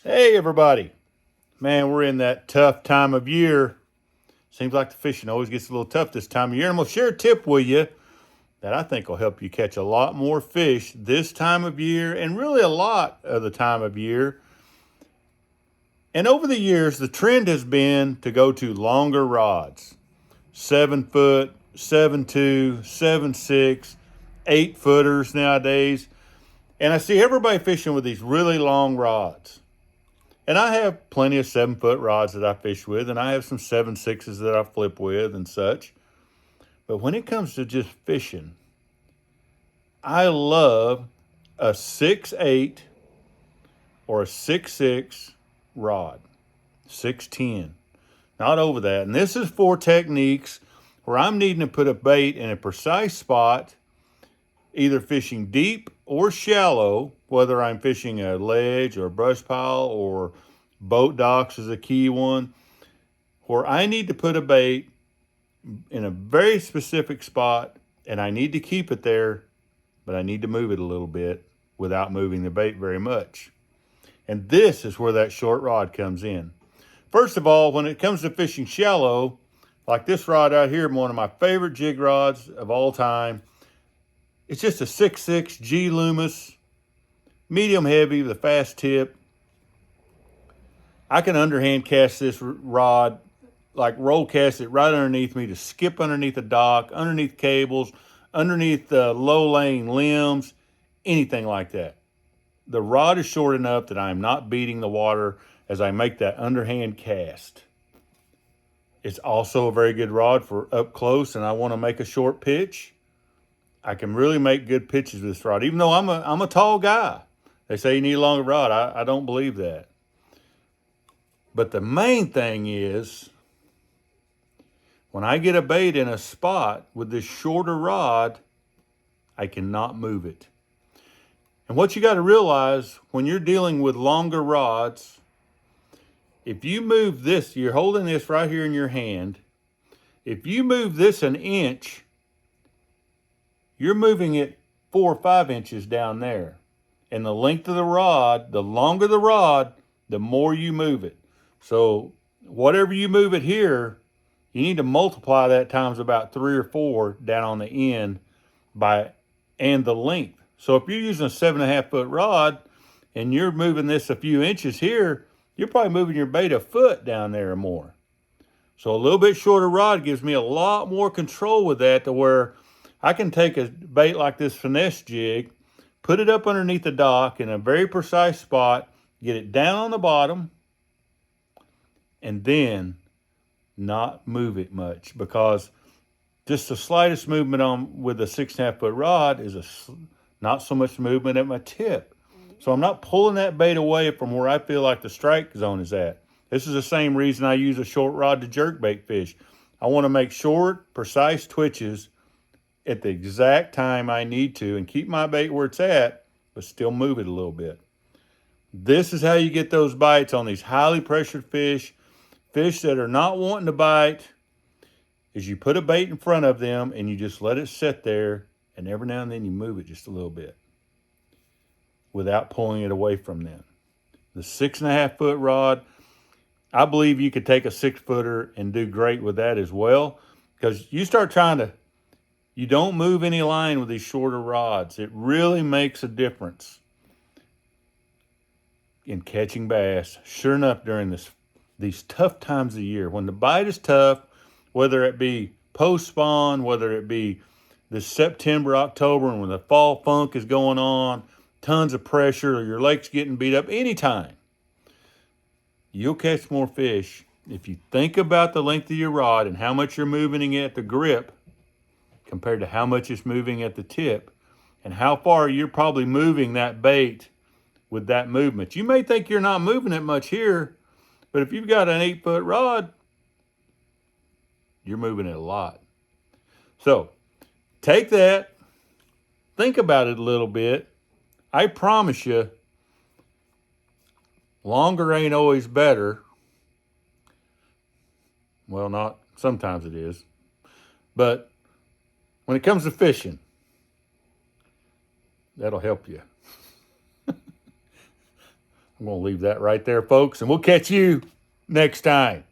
Hey, everybody. Man, we're in that tough time of year. Seems like the fishing always gets a little tough this time of year. I'm going to share a tip with you that I think will help you catch a lot more fish this time of year and really a lot of the time of year. And over the years, the trend has been to go to longer rods 7 foot, 7.2, 7.6, 8 footers nowadays. And I see everybody fishing with these really long rods. And I have plenty of 7 foot rods that I fish with, and I have some 7.6s that I flip with and such. But when it comes to just fishing, I love a 6.8 or a 6.6 rod, 6.10, not over that. And this is for techniques where I'm needing to put a bait in a precise spot, either fishing deep or shallow, whether I'm fishing a ledge or a brush pile or boat docks is a key one, where I need to put a bait in a very specific spot and I need to keep it there, but I need to move it a little bit without moving the bait very much. And this is where that short rod comes in. First of all, when it comes to fishing shallow, like this rod out here, one of my favorite jig rods of all time. It's just a 6.6 G Loomis, medium heavy with a fast tip. I can underhand cast this rod, like roll cast it right underneath me to skip underneath the dock, underneath cables, underneath low laying limbs, anything like that. The rod is short enough that I'm not beating the water as I make that underhand cast. It's also a very good rod for up close and I want to make a short pitch. I can really make good pitches with this rod, even though I'm a tall guy. They say you need a longer rod. I don't believe that. But the main thing is when I get a bait in a spot with this shorter rod, I cannot move it. And what you got to realize when you're dealing with longer rods, if you move this, you're holding this right here in your hand. If you move this an inch, you're moving it 4 or 5 inches down there. And the length of the rod, the longer the rod, the more you move it. So whatever you move it here, you need to multiply that times about 3 or 4 down on the end and the length. So if you're using a 7.5 foot rod and you're moving this a few inches here, you're probably moving your bait a foot down there or more. So a little bit shorter rod gives me a lot more control with that to where I can take a bait like this Finesse jig, put it up underneath the dock in a very precise spot, get it down on the bottom, and then not move it much, because just the slightest movement on with a 6.5 foot rod is not so much movement at my tip. So I'm not pulling that bait away from where I feel like the strike zone is at. This is the same reason I use a short rod to jerk bait fish. I want to make short, precise twitches at the exact time I need to and keep my bait where it's at, but still move it a little bit. This is how you get those bites on these highly pressured fish that are not wanting to bite, is you put a bait in front of them and you just let it sit there, and every now and then you move it just a little bit without pulling it away from them. The 6.5 foot rod, I believe you could take a 6 footer and do great with that as well, because you don't move any line with these shorter rods. It really makes a difference in catching bass. Sure enough, during these tough times of year, when the bite is tough, whether it be post spawn, whether it be this September, October, and when the fall funk is going on, tons of pressure, or your lake's getting beat up, anytime, you'll catch more fish if you think about the length of your rod and how much you're moving it at the grip compared to how much it's moving at the tip, and how far you're probably moving that bait with that movement. You may think you're not moving it much here, but if you've got an 8 foot rod, you're moving it a lot. So take that, think about it a little bit. I promise you, longer ain't always better. Well, not sometimes it is. But when it comes to fishing, that'll help you. I'm I'm going to leave that right there, folks, and we'll catch you next time.